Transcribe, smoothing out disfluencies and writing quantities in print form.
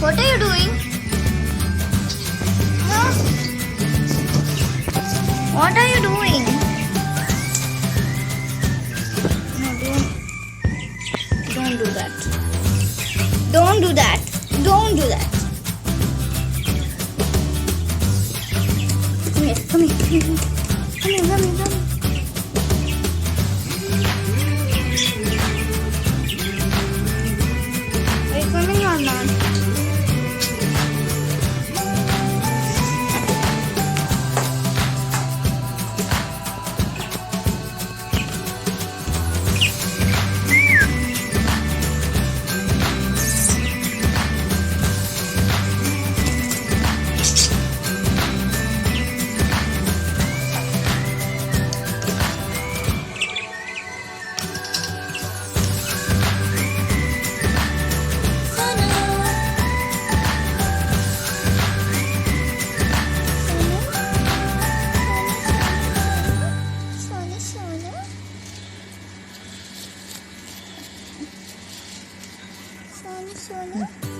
What are you doing? Huh? What are you doing? No, don't do that. Don't do that. Don't do that. Come here, come here, come here. Come here, come here, come here. Are you coming or not? Sonu.